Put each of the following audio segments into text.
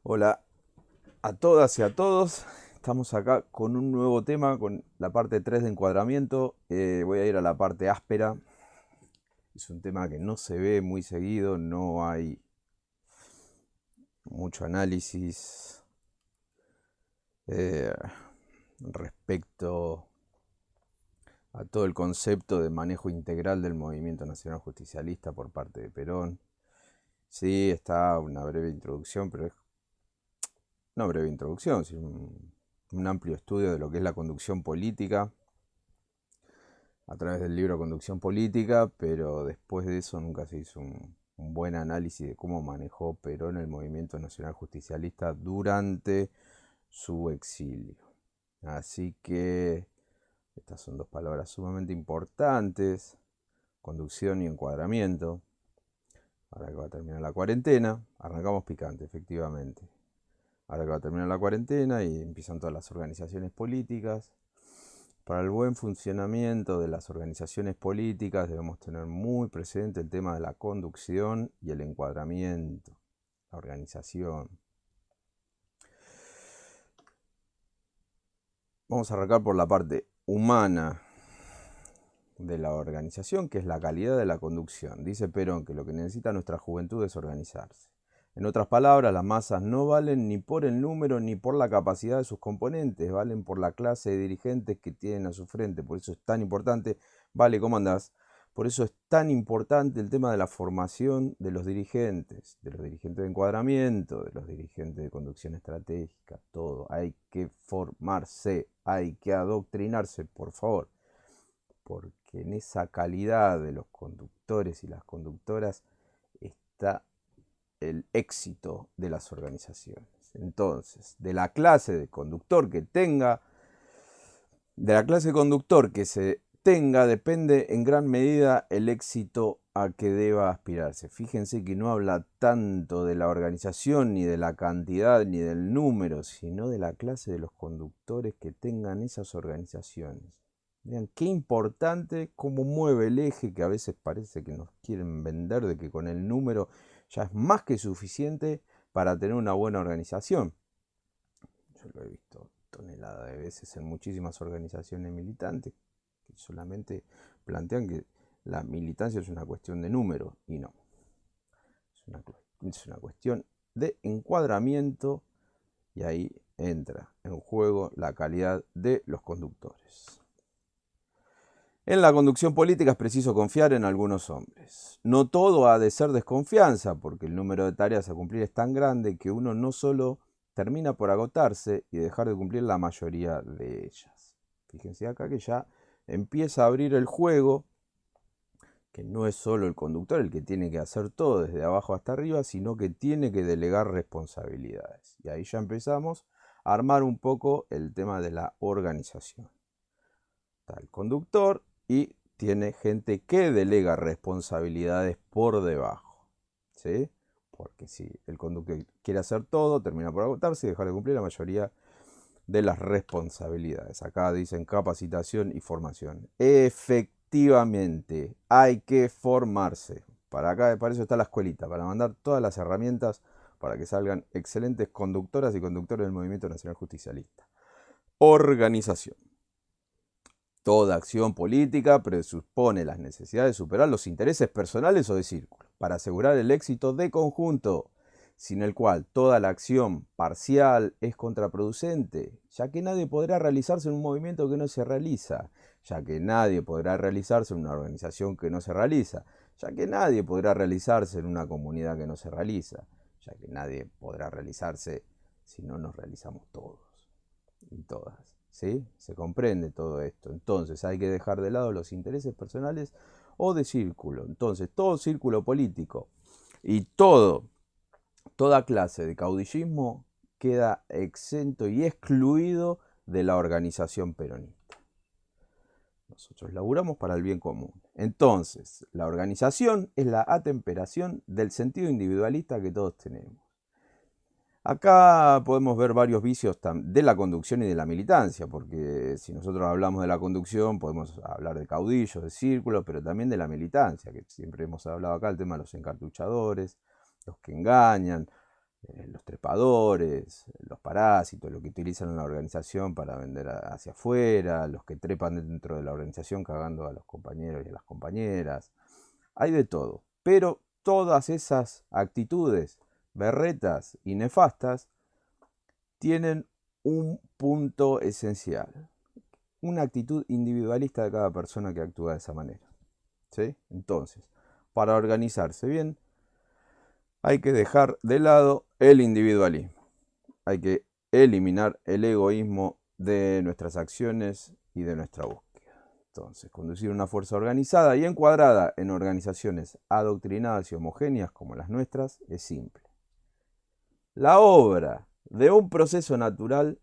Hola a todas y a todos. Estamos acá con un nuevo tema, con la parte 3 de encuadramiento. Voy a ir a la parte áspera. Es un tema que no se ve muy seguido, no hay mucho análisis eh, respecto a todo el concepto de manejo integral del movimiento nacional justicialista por parte de Perón. Sí, está una breve introducción, pero es una breve introducción, sino un amplio estudio de lo que es la conducción política a través del libro Conducción Política, pero después de eso nunca se hizo un buen análisis de cómo manejó Perón el movimiento nacional justicialista durante su exilio. Así que estas son dos palabras sumamente importantes, conducción y encuadramiento. Ahora que va a terminar la cuarentena, arrancamos picante, efectivamente. Ahora que va a terminar la cuarentena y empiezan todas las organizaciones políticas. Para el buen funcionamiento de las organizaciones políticas debemos tener muy presente el tema de la conducción y el encuadramiento, la organización. Vamos a arrancar por la parte humana de la organización, que es la calidad de la conducción. Dice Perón que lo que necesita nuestra juventud es organizarse. En otras palabras, las masas no valen ni por el número ni por la capacidad de sus componentes, valen por la clase de dirigentes que tienen a su frente. Por eso es tan importante, vale, ¿cómo andás? Por eso es tan importante el tema de la formación de los dirigentes de encuadramiento, de los dirigentes de conducción estratégica, todo. Hay que formarse, hay que adoctrinarse, por favor, porque en esa calidad de los conductores y las conductoras está el éxito de las organizaciones. Entonces, de la clase de conductor que tenga, de la clase de conductor que se tenga, depende en gran medida el éxito a que deba aspirarse. Fíjense que no habla tanto de la organización, ni de la cantidad, ni del número, sino de la clase de los conductores que tengan esas organizaciones. Vean qué importante cómo mueve el eje, que a veces parece que nos quieren vender de que con el número ya es más que suficiente para tener una buena organización. Yo lo he visto toneladas de veces en muchísimas organizaciones militantes que solamente plantean que la militancia es una cuestión de número, y no. Es una cuestión de encuadramiento, y ahí entra en juego la calidad de los conductores. En la conducción política es preciso confiar en algunos hombres. No todo ha de ser desconfianza, porque el número de tareas a cumplir es tan grande que uno no solo termina por agotarse y dejar de cumplir la mayoría de ellas. Fíjense acá que ya empieza a abrir el juego, que no es solo el conductor el que tiene que hacer todo desde abajo hasta arriba, sino que tiene que delegar responsabilidades. Y ahí ya empezamos a armar un poco el tema de la organización. Está el conductor y tiene gente que delega responsabilidades por debajo, ¿sí? Porque si el conductor quiere hacer todo, termina por agotarse y dejar de cumplir la mayoría de las responsabilidades. Acá dicen capacitación y formación. Efectivamente, hay que formarse. Para eso está la escuelita, para mandar todas las herramientas para que salgan excelentes conductoras y conductores del Movimiento Nacional Justicialista. Organización. Toda acción política presupone las necesidades de superar los intereses personales o de círculo, para asegurar el éxito de conjunto, sin el cual toda la acción parcial es contraproducente, ya que nadie podrá realizarse en un movimiento que no se realiza, ya que nadie podrá realizarse en una organización que no se realiza, ya que nadie podrá realizarse en una comunidad que no se realiza, ya que nadie podrá realizarse si no nos realizamos todos y todas. ¿Sí? Se comprende todo esto. Entonces hay que dejar de lado los intereses personales o de círculo. Entonces todo círculo político y toda clase de caudillismo queda exento y excluido de la organización peronista. Nosotros laburamos para el bien común. Entonces, la organización es la atemperación del sentido individualista que todos tenemos. Acá podemos ver varios vicios de la conducción y de la militancia, porque si nosotros hablamos de la conducción podemos hablar de caudillos, de círculos, pero también de la militancia, que siempre hemos hablado acá, el tema de los encartuchadores, los que engañan, los trepadores, los parásitos, los que utilizan en la organización para vender hacia afuera, los que trepan dentro de la organización cagando a los compañeros y a las compañeras. Hay de todo, pero todas esas actitudes berretas y nefastas tienen un punto esencial, una actitud individualista de cada persona que actúa de esa manera. ¿Sí? Entonces, para organizarse bien, hay que dejar de lado el individualismo. Hay que eliminar el egoísmo de nuestras acciones y de nuestra búsqueda. Entonces, conducir una fuerza organizada y encuadrada en organizaciones adoctrinadas y homogéneas como las nuestras es simple. La obra de un proceso natural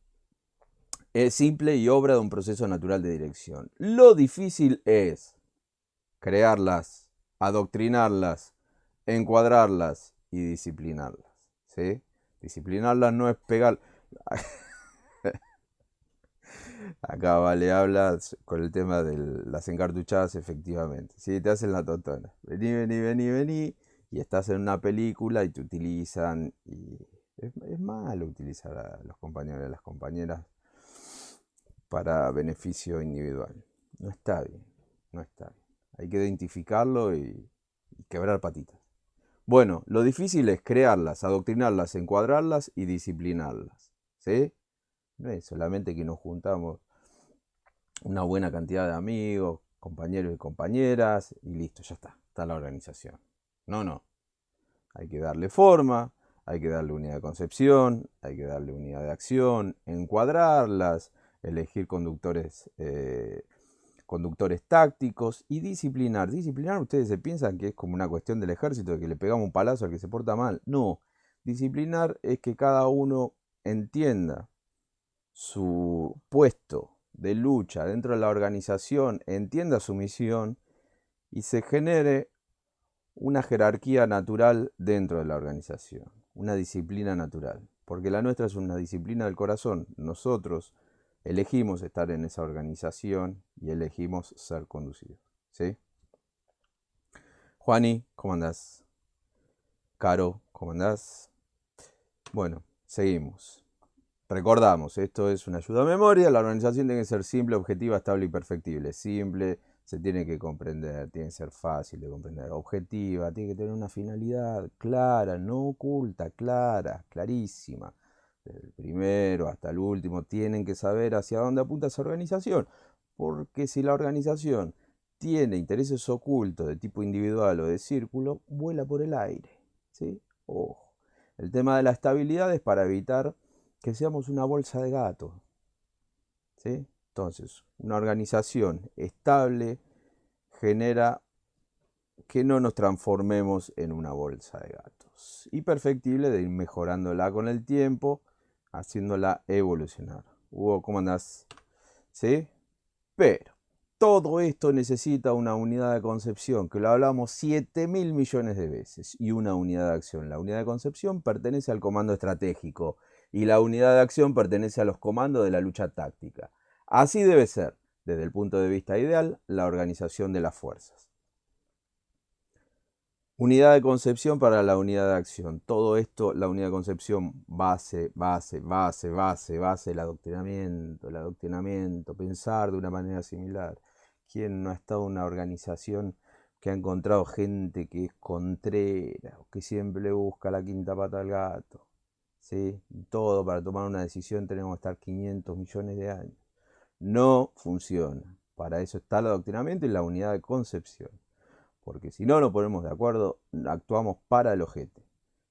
es simple y obra de un proceso natural de dirección. Lo difícil es crearlas, adoctrinarlas, encuadrarlas y disciplinarlas. ¿Sí? Disciplinarlas no es pegar. Acá vale, hablas con el tema de las encartuchadas, efectivamente. Sí, te hacen la totona. Vení, vení, vení, vení. Y estás en una película y te utilizan. Y es malo utilizar a los compañeros y a las compañeras para beneficio individual. No está bien. No está bien. Hay que identificarlo y quebrar patitas. Bueno, lo difícil es crearlas, adoctrinarlas, encuadrarlas y disciplinarlas. ¿Sí? No es solamente que nos juntamos una buena cantidad de amigos, compañeros y compañeras y listo, ya está la organización. No, no. Hay que darle forma, hay que darle unidad de concepción, hay que darle unidad de acción, encuadrarlas, elegir conductores tácticos y disciplinar. Disciplinar, ustedes se piensan que es como una cuestión del ejército, de que le pegamos un palazo al que se porta mal. No, disciplinar es que cada uno entienda su puesto de lucha dentro de la organización, entienda su misión y se genere una jerarquía natural dentro de la organización, una disciplina natural, porque la nuestra es una disciplina del corazón. Nosotros elegimos estar en esa organización y elegimos ser conducidos. ¿Sí? Juani, ¿cómo andás? Caro, ¿cómo andás? Bueno, seguimos. Recordamos, esto es una ayuda a memoria, la organización tiene que ser simple, objetiva, estable y perfectible. Simple, se tiene que comprender, tiene que ser fácil de comprender. Objetiva, tiene que tener una finalidad clara, no oculta, clara, clarísima. Desde el primero hasta el último tienen que saber hacia dónde apunta esa organización. Porque si la organización tiene intereses ocultos de tipo individual o de círculo, vuela por el aire. ¿Sí? Ojo. El tema de la estabilidad es para evitar que seamos una bolsa de gatos. ¿Sí? Entonces, una organización estable genera que no nos transformemos en una bolsa de gatos. Y perfectible de ir mejorándola con el tiempo, haciéndola evolucionar. Hugo, ¿cómo andás? ¿Sí? Pero todo esto necesita una unidad de concepción, que lo hablamos 7.000 millones de veces, y una unidad de acción. La unidad de concepción pertenece al comando estratégico y la unidad de acción pertenece a los comandos de la lucha táctica. Así debe ser, desde el punto de vista ideal, la organización de las fuerzas. Unidad de concepción para la unidad de acción. Todo esto, la unidad de concepción, base, el adoctrinamiento, pensar de una manera similar. ¿Quién no ha estado en una organización que ha encontrado gente que es contrera, que siempre busca la quinta pata al gato? ¿Sí? Y todo para tomar una decisión tenemos que estar 500 millones de años. No funciona. Para eso está el adoctrinamiento y la unidad de concepción. Porque si no nos ponemos de acuerdo, actuamos para el ojete.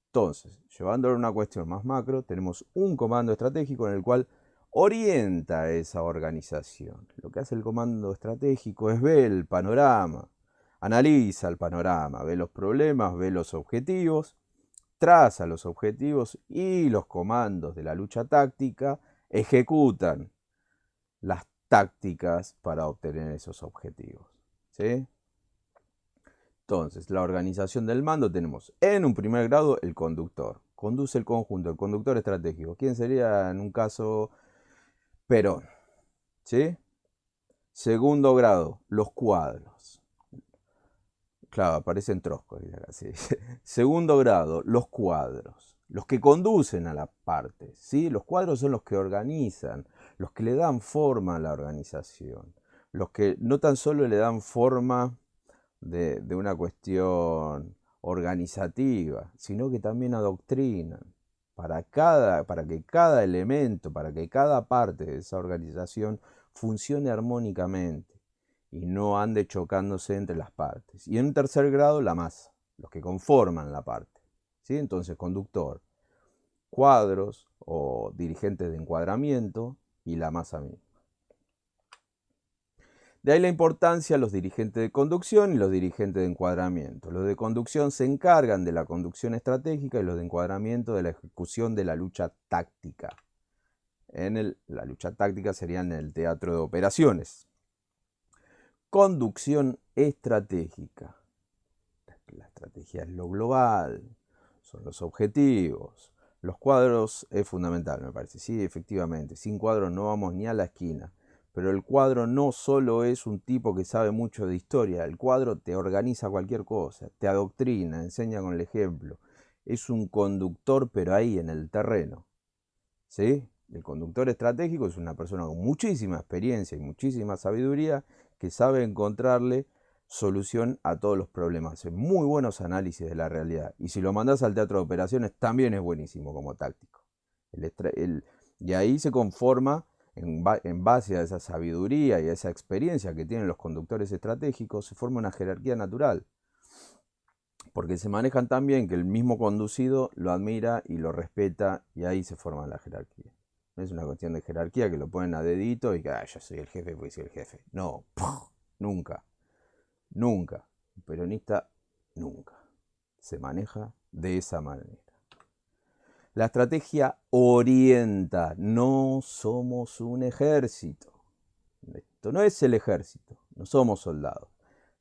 Entonces, llevándolo a una cuestión más macro, tenemos un comando estratégico en el cual orienta esa organización. Lo que hace el comando estratégico es ver el panorama, analiza el panorama, ve los problemas, ve los objetivos, traza los objetivos y los comandos de la lucha táctica ejecutan las tácticas para obtener esos objetivos. ¿Sí? Entonces, la organización del mando tenemos en un primer grado el conductor. Conduce el conjunto, el conductor estratégico. ¿Quién sería en un caso Perón? ¿Sí? Segundo grado, los cuadros. Claro, aparecen troscos. ¿Sí? Segundo grado, los cuadros. los que conducen a la parte, ¿sí? Los cuadros son los que organizan, los que le dan forma a la organización, los que no tan solo le dan forma de una cuestión organizativa, sino que también adoctrinan para que cada elemento, para que cada parte de esa organización funcione armónicamente y no ande chocándose entre las partes. Y en tercer grado, la masa, los que conforman la parte. ¿Sí? Entonces, conductor, cuadros o dirigentes de encuadramiento y la masa misma. De ahí la importancia de los dirigentes de conducción y los dirigentes de encuadramiento. Los de conducción se encargan de la conducción estratégica y los de encuadramiento de la ejecución de la lucha táctica. La lucha táctica sería en el teatro de operaciones. Conducción estratégica. La estrategia es lo global, son los objetivos. Los cuadros es fundamental, me parece. Sí, efectivamente, sin cuadros no vamos ni a la esquina. Pero el cuadro no solo es un tipo que sabe mucho de historia, el cuadro te organiza cualquier cosa, te adoctrina, enseña con el ejemplo. Es un conductor, pero ahí en el terreno. ¿Sí? El conductor estratégico es una persona con muchísima experiencia y muchísima sabiduría que sabe encontrarle solución a todos los problemas. Hace muy buenos análisis de la realidad. Y si lo mandás al teatro de operaciones, también es buenísimo como táctico. Y ahí se conforma, en base a esa sabiduría y a esa experiencia que tienen los conductores estratégicos, se forma una jerarquía natural. Porque se manejan tan bien que el mismo conducido lo admira y lo respeta y ahí se forma la jerarquía. No es una cuestión de jerarquía que lo ponen a dedito y que yo soy el jefe porque soy el jefe. No, nunca, nunca. Un peronista nunca se maneja de esa manera. La estrategia orienta, no somos un ejército. Esto no es el ejército, no somos soldados.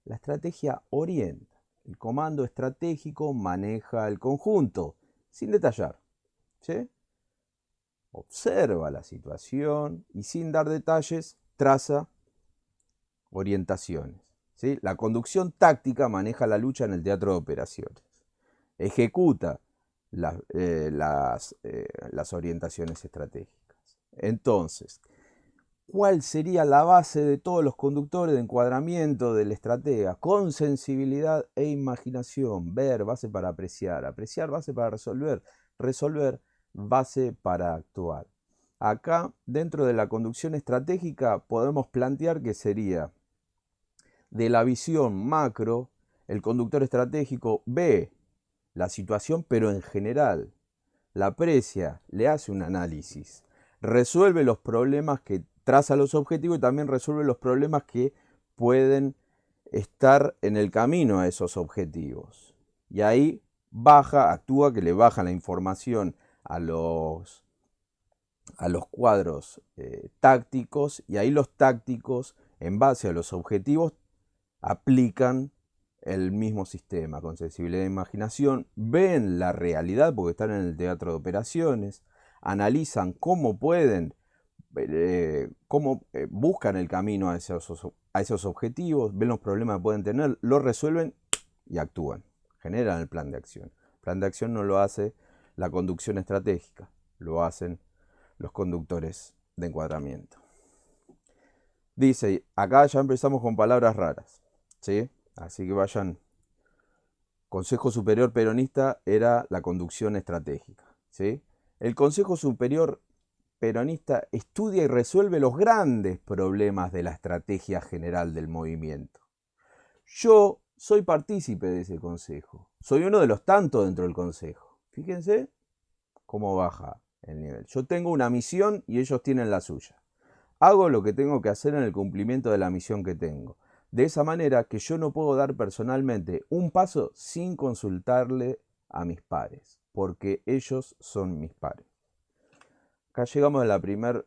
La estrategia orienta. El comando estratégico maneja el conjunto, sin detallar. ¿Sí? Observa la situación y sin dar detalles traza orientaciones. ¿Sí? La conducción táctica maneja la lucha en el teatro de operaciones. Ejecuta las orientaciones estratégicas. Entonces, ¿cuál sería la base de todos los conductores de encuadramiento del estratega? Con sensibilidad e imaginación. Ver, base para apreciar. Apreciar, base para resolver. Resolver, base para actuar. Acá, dentro de la conducción estratégica, podemos plantear que sería de la visión macro, el conductor estratégico ve la situación, pero en general. La aprecia, le hace un análisis, resuelve los problemas que traza los objetivos y también resuelve los problemas que pueden estar en el camino a esos objetivos. Y ahí actúa que le baja la información a los cuadros tácticos y ahí los tácticos, en base a los objetivos, aplican el mismo sistema, con sensibilidad e imaginación, ven la realidad porque están en el teatro de operaciones, analizan cómo pueden, buscan el camino a esos objetivos, ven los problemas que pueden tener, los resuelven y actúan, generan el plan de acción. El plan de acción no lo hace la conducción estratégica, lo hacen los conductores de encuadramiento. Dice, acá ya empezamos con palabras raras, ¿sí? Así que vayan. Consejo Superior Peronista era la conducción estratégica, ¿sí? El Consejo Superior Peronista estudia y resuelve los grandes problemas de la estrategia general del movimiento. Yo soy partícipe de ese consejo. Soy uno de los tantos dentro del consejo. Fíjense cómo baja el nivel. Yo tengo una misión y ellos tienen la suya. Hago lo que tengo que hacer en el cumplimiento de la misión que tengo. De esa manera que yo no puedo dar personalmente un paso sin consultarle a mis pares, porque ellos son mis pares. Acá llegamos a la primera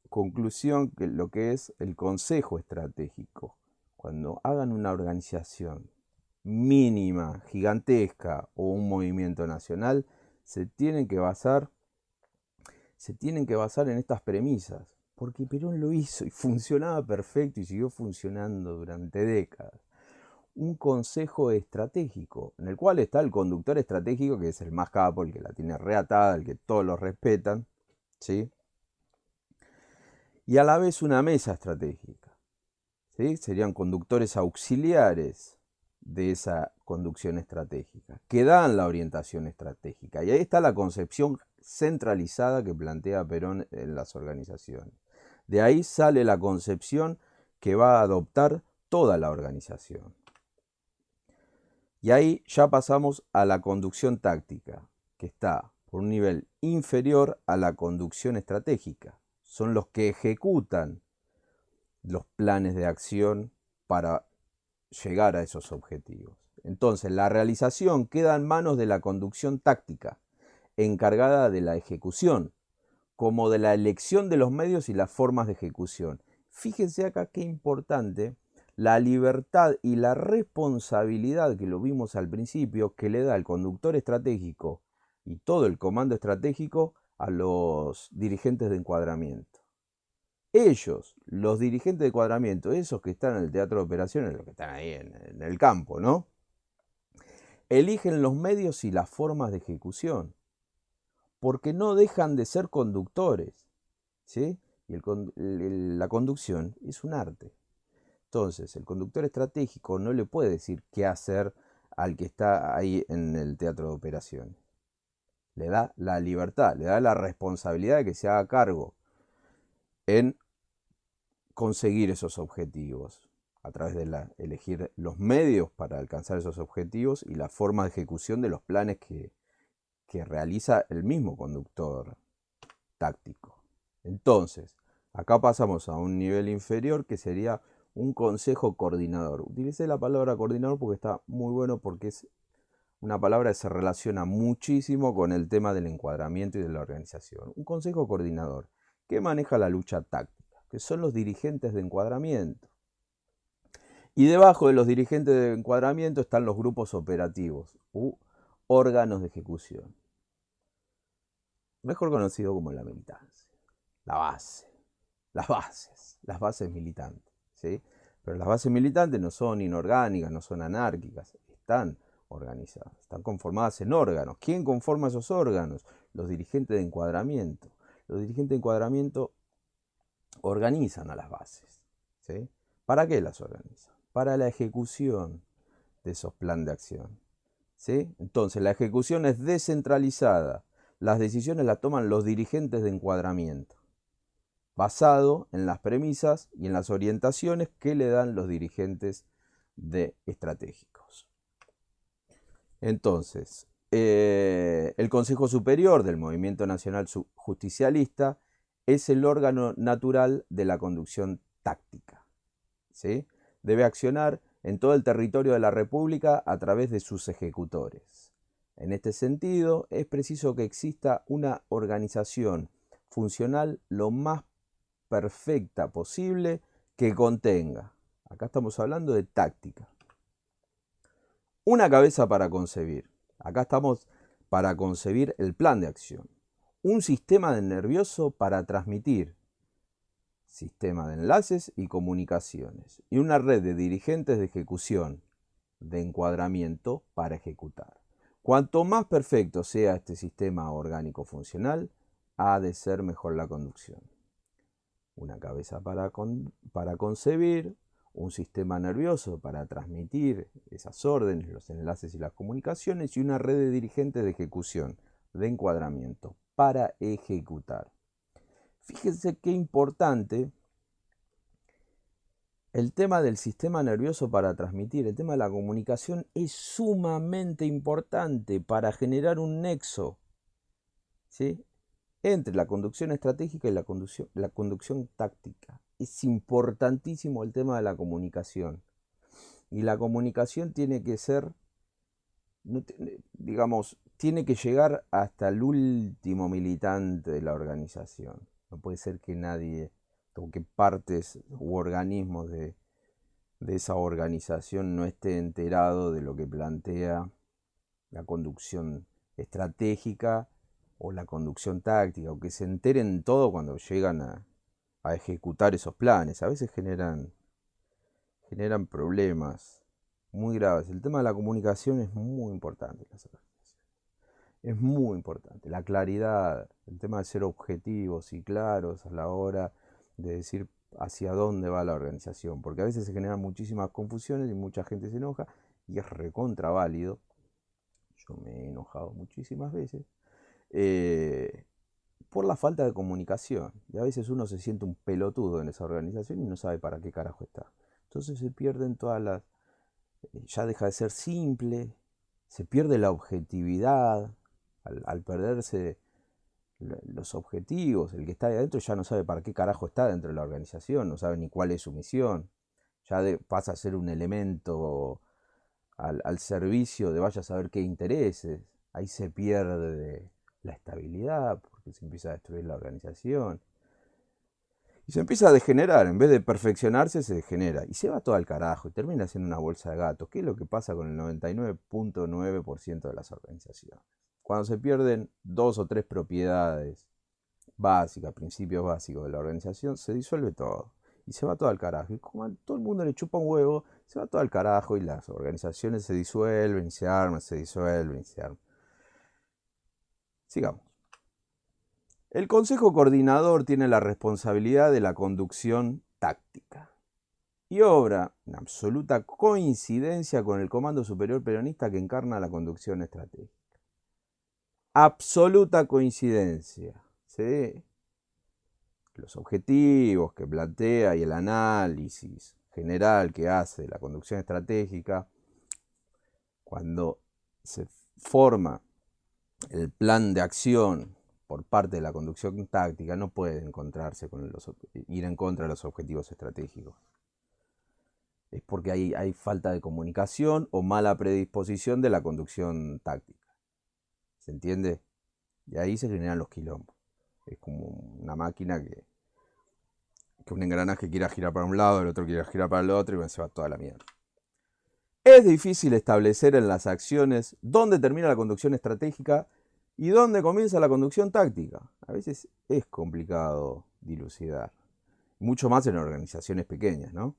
conclusión, que lo que es el consejo estratégico. Cuando hagan una organización mínima, gigantesca o un movimiento nacional, se tienen que basar en estas premisas. Porque Perón lo hizo y funcionaba perfecto y siguió funcionando durante décadas. un consejo estratégico, en el cual está el conductor estratégico, que es el más capo, el que la tiene reatada, el que todos lo respetan, ¿sí? Y a la vez una mesa estratégica, ¿sí? Serían conductores auxiliares de esa conducción estratégica, que dan la orientación estratégica. Y ahí está la concepción centralizada que plantea Perón en las organizaciones. De ahí sale la concepción que va a adoptar toda la organización. Y ahí ya pasamos a la conducción táctica, que está por un nivel inferior a la conducción estratégica. Son los que ejecutan los planes de acción para llegar a esos objetivos. Entonces, la realización queda en manos de la conducción táctica, encargada de la ejecución, como de la elección de los medios y las formas de ejecución. Fíjense acá qué importante la libertad y la responsabilidad que lo vimos al principio que le da el conductor estratégico y todo el comando estratégico a los dirigentes de encuadramiento. Ellos, los dirigentes de encuadramiento, esos que están en el teatro de operaciones, los que están ahí en el campo, ¿no? Eligen los medios y las formas de ejecución, porque no dejan de ser conductores, ¿sí? Y la conducción es un arte. Entonces, el conductor estratégico no le puede decir qué hacer al que está ahí en el teatro de operaciones. Le da la libertad, le da la responsabilidad de que se haga cargo en conseguir esos objetivos a través de elegir los medios para alcanzar esos objetivos y la forma de ejecución de los planes que realiza el mismo conductor táctico. Entonces, acá pasamos a un nivel inferior que sería un consejo coordinador. Utilicé la palabra coordinador porque está muy bueno, porque es una palabra que se relaciona muchísimo con el tema del encuadramiento y de la organización. Un consejo coordinador que maneja la lucha táctica, que son los dirigentes de encuadramiento. Y debajo de los dirigentes de encuadramiento están los grupos operativos u órganos de ejecución, mejor conocido como la militancia, la base, las bases militantes, ¿sí? Pero las bases militantes no son inorgánicas, no son anárquicas, están organizadas, están conformadas en órganos. ¿Quién conforma esos órganos? Los dirigentes de encuadramiento. Los dirigentes de encuadramiento organizan a las bases, ¿sí? ¿Para qué las organizan? Para la ejecución de esos planes de acción, ¿sí? Entonces, la ejecución es descentralizada. Las decisiones las toman los dirigentes de encuadramiento, basado en las premisas y en las orientaciones que le dan los dirigentes de estratégicos. Entonces, el Consejo Superior del Movimiento Nacional Justicialista es el órgano natural de la conducción táctica, ¿sí? Debe accionar en todo el territorio de la República a través de sus ejecutores. En este sentido, es preciso que exista una organización funcional lo más perfecta posible que contenga, acá estamos hablando de táctica, una cabeza para concebir, acá estamos para concebir el plan de acción, un sistema nervioso para transmitir, sistema de enlaces y comunicaciones, y una red de dirigentes de ejecución, de encuadramiento para ejecutar. Cuanto más perfecto sea este sistema orgánico funcional, ha de ser mejor la conducción. Una cabeza para concebir, un sistema nervioso para transmitir esas órdenes, los enlaces y las comunicaciones, y una red de dirigentes de ejecución, de encuadramiento, para ejecutar. Fíjense qué importante el tema del sistema nervioso para transmitir, el tema de la comunicación es sumamente importante para generar un nexo, ¿sí?, entre la conducción estratégica y la conducción táctica. Es importantísimo el tema de la comunicación. Y la comunicación tiene que ser, digamos, tiene que llegar hasta el último militante de la organización. No puede ser que nadie, o que partes u organismos de esa organización no esté enterado de lo que plantea la conducción estratégica o la conducción táctica, o que se enteren todo cuando llegan a ejecutar esos planes. A veces generan problemas muy graves. El tema de la comunicación es muy importante en las organizaciones. Es muy importante. La claridad, el tema de ser objetivos y claros a la hora de decir hacia dónde va la organización. Porque a veces se generan muchísimas confusiones y mucha gente se enoja y es recontra válido. Yo me he enojado muchísimas veces. Por la falta de comunicación. Y a veces uno se siente un pelotudo en esa organización y no sabe para qué carajo está. Entonces se pierden todas las... Ya deja de ser simple, se pierde la objetividad, al perderse los objetivos. El que está ahí adentro ya no sabe para qué carajo está dentro de la organización, no sabe ni cuál es su misión. Ya pasa a ser un elemento al servicio de vaya a saber qué intereses. Ahí se pierde la estabilidad porque se empieza a destruir la organización. Y se empieza a degenerar, en vez de perfeccionarse, se degenera. Y se va todo al carajo y termina siendo una bolsa de gatos, que es lo que pasa con el 99.9% de las organizaciones. Cuando se pierden 2 o 3 propiedades básicas, principios básicos de la organización, se disuelve todo. Y se va todo al carajo. Y como a todo el mundo le chupa un huevo, se va todo al carajo y las organizaciones se disuelven, se arman, se disuelven, se arman. Sigamos. El Consejo Coordinador tiene la responsabilidad de la conducción táctica y obra en absoluta coincidencia con el Comando Superior Peronista que encarna la conducción estratégica. Absoluta coincidencia. ¿Sí? Los objetivos que plantea y el análisis general que hace la conducción estratégica, cuando se forma el plan de acción por parte de la conducción táctica, no puede encontrarse con ir en contra de los objetivos estratégicos. Es porque hay falta de comunicación o mala predisposición de la conducción táctica. ¿Se entiende? Y ahí se generan los quilombos. Es como una máquina que un engranaje quiera girar para un lado, el otro quiera girar para el otro y se va toda la mierda. Es difícil establecer en las acciones dónde termina la conducción estratégica y dónde comienza la conducción táctica. A veces es complicado dilucidar, mucho más en organizaciones pequeñas, ¿no?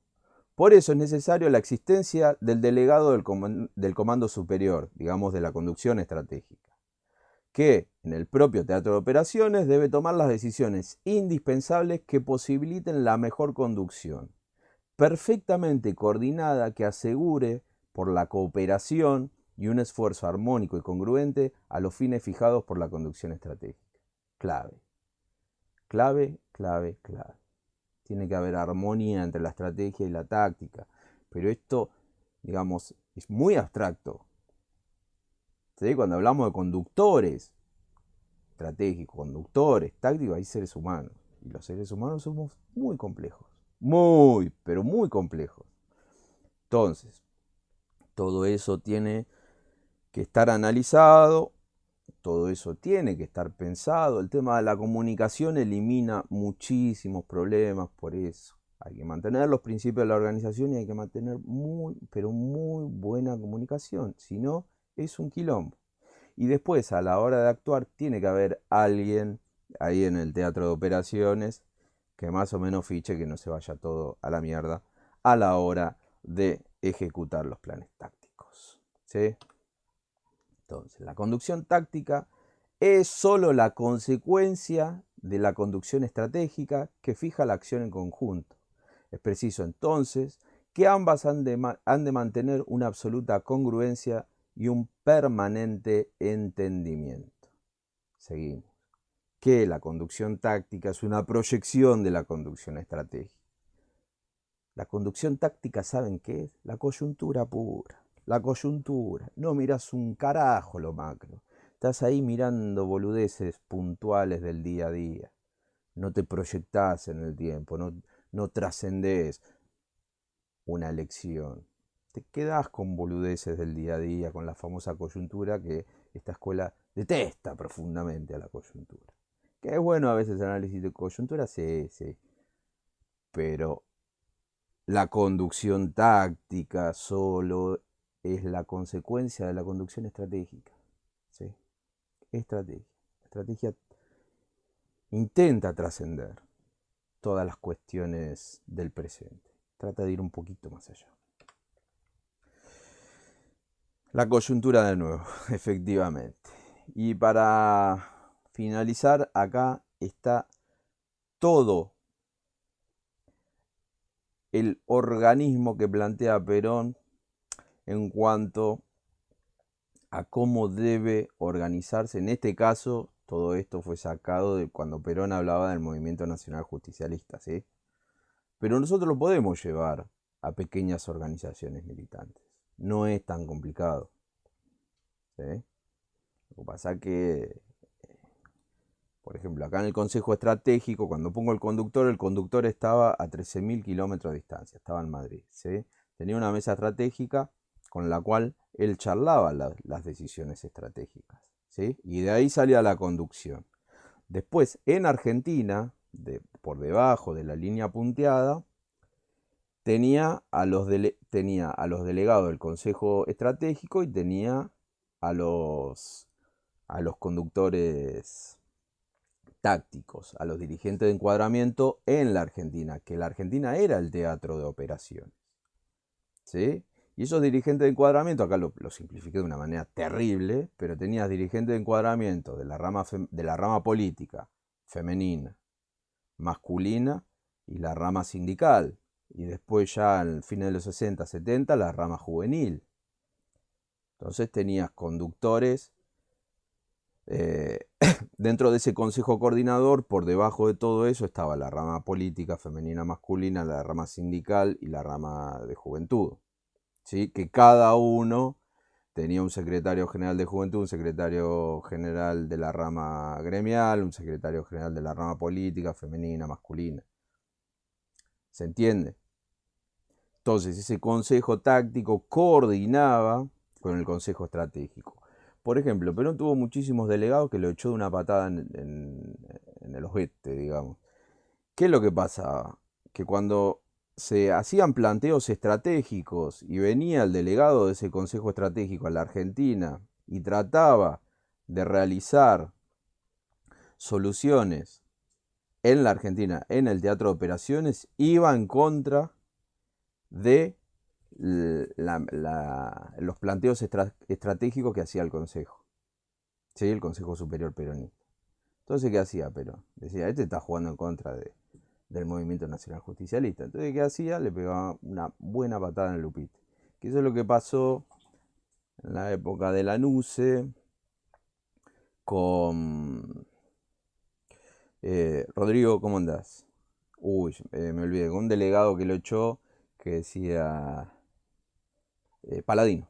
Por eso es necesario la existencia del delegado del comando superior, digamos de la conducción estratégica, que en el propio teatro de operaciones debe tomar las decisiones indispensables que posibiliten la mejor conducción, perfectamente coordinada que asegure por la cooperación y un esfuerzo armónico y congruente a los fines fijados por la conducción estratégica. Clave, clave, clave, clave. Tiene que haber armonía entre la estrategia y la táctica, pero esto, digamos, es muy abstracto. ¿Sí? Cuando hablamos de conductores estratégicos, conductores tácticos, hay seres humanos. Y los seres humanos somos muy complejos. Muy, pero muy complejos. Entonces, todo eso tiene que estar analizado, todo eso tiene que estar pensado. El tema de la comunicación elimina muchísimos problemas por eso. Hay que mantener los principios de la organización y hay que mantener muy, pero muy buena comunicación. Si no, es un quilombo. Y después, a la hora de actuar, tiene que haber alguien ahí en el teatro de operaciones que más o menos fiche que no se vaya todo a la mierda a la hora de ejecutar los planes tácticos. ¿Sí? Entonces, la conducción táctica es solo la consecuencia de la conducción estratégica que fija la acción en conjunto. Es preciso entonces que ambas han de mantener una absoluta congruencia y un permanente entendimiento. Seguimos. Que la conducción táctica es una proyección de la conducción estratégica. La conducción táctica, ¿saben qué es? La coyuntura pura. La coyuntura. No mirás un carajo lo macro. Estás ahí mirando boludeces puntuales del día a día. No te proyectás en el tiempo, no trascendés una lección. Te quedás con boludeces del día a día, con la famosa coyuntura que esta escuela detesta profundamente a la coyuntura. Que es bueno a veces el análisis de coyuntura, sí, sí. Pero la conducción táctica solo es la consecuencia de la conducción estratégica. ¿Sí? Estrategia. La estrategia intenta trascender todas las cuestiones del presente. Trata de ir un poquito más allá. La coyuntura de nuevo, efectivamente. Y para finalizar, acá está todo el organismo que plantea Perón en cuanto a cómo debe organizarse. En este caso, todo esto fue sacado de cuando Perón hablaba del movimiento nacional justicialista, ¿sí? Pero nosotros lo podemos llevar a pequeñas organizaciones militantes. No es tan complicado, ¿sí? Lo que pasa es que, por ejemplo, acá en el Consejo Estratégico, cuando pongo el conductor estaba a 13.000 kilómetros de distancia, estaba en Madrid, ¿sí? Tenía una mesa estratégica con la cual él charlaba las decisiones estratégicas, ¿sí? Y de ahí salía la conducción. Después, en Argentina, por debajo de la línea punteada, tenía a los delegados del Consejo Estratégico y tenía a a los conductores tácticos, a los dirigentes de encuadramiento en la Argentina, que la Argentina era el teatro de operaciones, ¿sí? Y esos dirigentes de encuadramiento, acá lo simplifiqué de una manera terrible, pero tenías dirigentes de encuadramiento de la rama política, femenina, masculina y la rama sindical. Y después ya al fin de los 60, 70, la rama juvenil. Entonces tenías conductores eh, dentro de ese consejo coordinador. Por debajo de todo eso estaba la rama política, femenina, masculina, la rama sindical y la rama de juventud, ¿sí? Que cada uno tenía un secretario general de juventud, un secretario general de la rama gremial, un secretario general de la rama política, femenina, masculina. ¿Se entiende? Entonces ese consejo táctico coordinaba con el consejo estratégico. Por ejemplo, Perón tuvo muchísimos delegados que lo echó de una patada en el ojete, digamos. ¿Qué es lo que pasaba? Que cuando se hacían planteos estratégicos y venía el delegado de ese consejo estratégico a la Argentina y trataba de realizar soluciones en la Argentina, en el teatro de operaciones, iba en contra de los planteos estratégicos que hacía el Consejo, ¿sí? El Consejo Superior Peronista. Entonces, ¿qué hacía Perón? Decía, este está jugando en contra del movimiento nacional justicialista. Entonces, ¿qué hacía? Le pegaba una buena patada en el lupite. Que eso es lo que pasó en la época de Lanusse con Rodrigo, ¿cómo andás? Uy, me olvidé, con un delegado que lo echó que decía Paladino.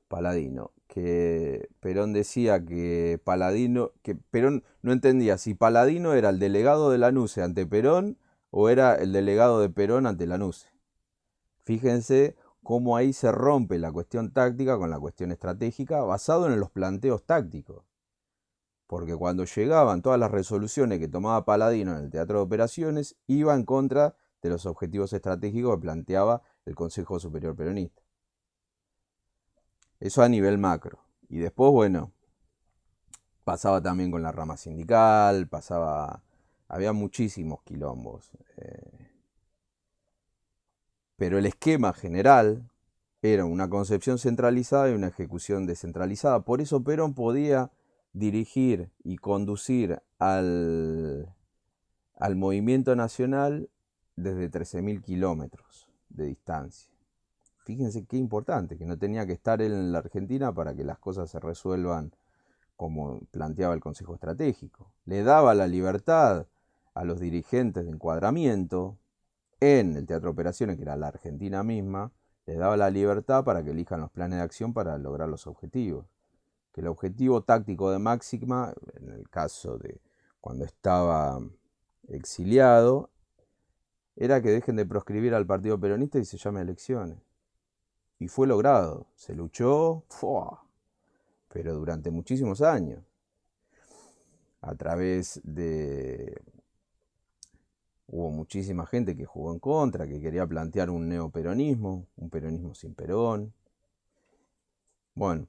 Paladino, que Perón decía que Paladino, que Perón no entendía si Paladino era el delegado de Lanusse ante Perón o era el delegado de Perón ante Lanusse. Fíjense cómo ahí se rompe la cuestión táctica con la cuestión estratégica basado en los planteos tácticos. Porque cuando llegaban todas las resoluciones que tomaba Paladino en el teatro de operaciones, iba en contra de los objetivos estratégicos que planteaba el Consejo Superior Peronista. Eso a nivel macro. Y después, bueno, pasaba también con la rama sindical, había muchísimos quilombos. Pero el esquema general era una concepción centralizada y una ejecución descentralizada. Por eso Perón podía dirigir y conducir al movimiento nacional desde 13.000 kilómetros de distancia. Fíjense qué importante, que no tenía que estar él en la Argentina para que las cosas se resuelvan como planteaba el Consejo Estratégico. Le daba la libertad a los dirigentes de encuadramiento en el Teatro de Operaciones, que era la Argentina misma, les daba la libertad para que elijan los planes de acción para lograr los objetivos. Que el objetivo táctico de Máxima, en el caso de cuando estaba exiliado, era que dejen de proscribir al Partido Peronista y se llame elecciones. Y fue logrado, se luchó, pero durante muchísimos años, a través de... Hubo muchísima gente que jugó en contra, que quería plantear un neoperonismo, un peronismo sin Perón. Bueno,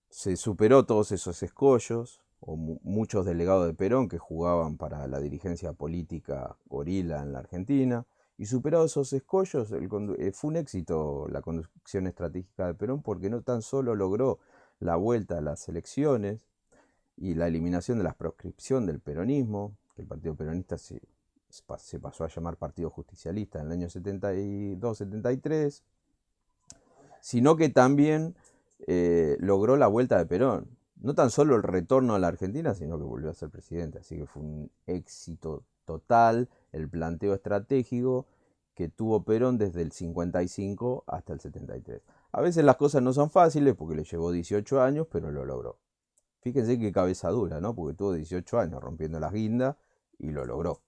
se superó todos esos escollos, o muchos delegados de Perón que jugaban para la dirigencia política gorila en la Argentina, Y superados esos escollos, fue un éxito la conducción estratégica de Perón porque no tan solo logró la vuelta a las elecciones y la eliminación de la proscripción del peronismo, que el Partido Peronista se pasó a llamar Partido Justicialista en el año 72-73, sino que también logró la vuelta de Perón. No tan solo el retorno a la Argentina, sino que volvió a ser presidente. Así que fue un éxito total el planteo estratégico que tuvo Perón desde el 55 hasta el 73. A veces las cosas no son fáciles porque le llevó 18 años, pero lo logró. Fíjense qué cabeza dura, ¿no? Porque tuvo 18 años rompiendo las guindas y lo logró.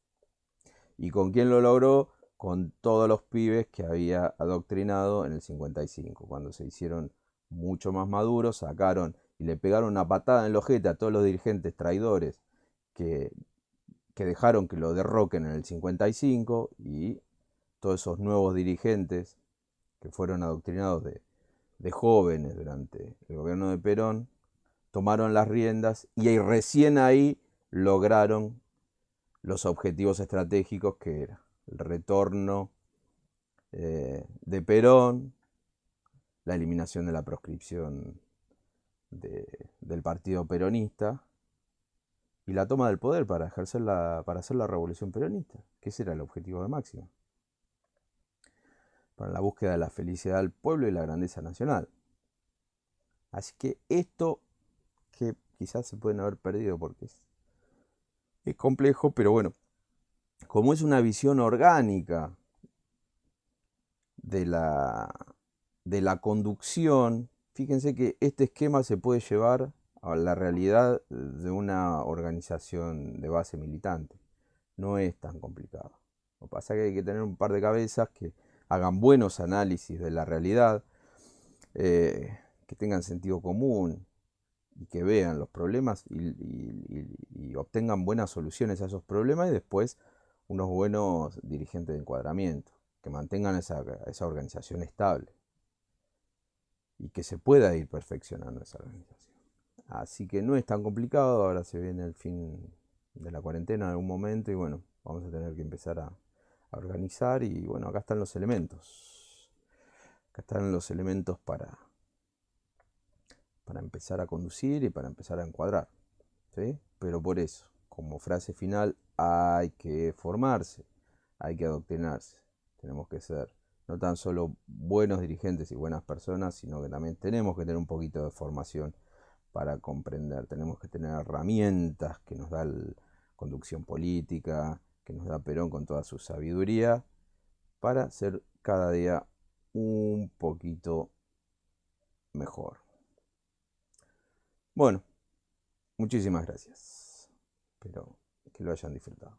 ¿Y con quién lo logró? Con todos los pibes que había adoctrinado en el 55, cuando se hicieron mucho más maduros, sacaron y le pegaron una patada en el ojete a todos los dirigentes traidores que, que dejaron que lo derroquen en el 55 y todos esos nuevos dirigentes que fueron adoctrinados de jóvenes durante el gobierno de Perón, tomaron las riendas y recién ahí lograron los objetivos estratégicos que era el retorno de Perón, la eliminación de la proscripción del partido peronista y la toma del poder para para hacer la revolución peronista, que ese era el objetivo de Máximo, para la búsqueda de la felicidad del pueblo y la grandeza nacional. Así que esto que quizás se pueden haber perdido porque es complejo, pero bueno, como es una visión orgánica de de la conducción, fíjense que este esquema se puede llevar a la realidad de una organización de base militante. No es tan complicado. Lo que pasa es que hay que tener un par de cabezas que hagan buenos análisis de la realidad, que tengan sentido común y que vean los problemas y obtengan buenas soluciones a esos problemas y después unos buenos dirigentes de encuadramiento que mantengan esa organización estable y que se pueda ir perfeccionando esa organización. Así que no es tan complicado, ahora se viene el fin de la cuarentena en algún momento y bueno, vamos a tener que empezar a organizar y bueno, acá están los elementos. Acá están los elementos para empezar a conducir y para empezar a encuadrar. ¿Sí? Pero por eso, como frase final, hay que formarse, hay que adoctrinarse. Tenemos que ser no tan solo buenos dirigentes y buenas personas, sino que también tenemos que tener un poquito de formación para comprender. Tenemos que tener herramientas que nos da la conducción política, que nos da Perón con toda su sabiduría, para ser cada día un poquito mejor. Bueno, muchísimas gracias. Espero que lo hayan disfrutado.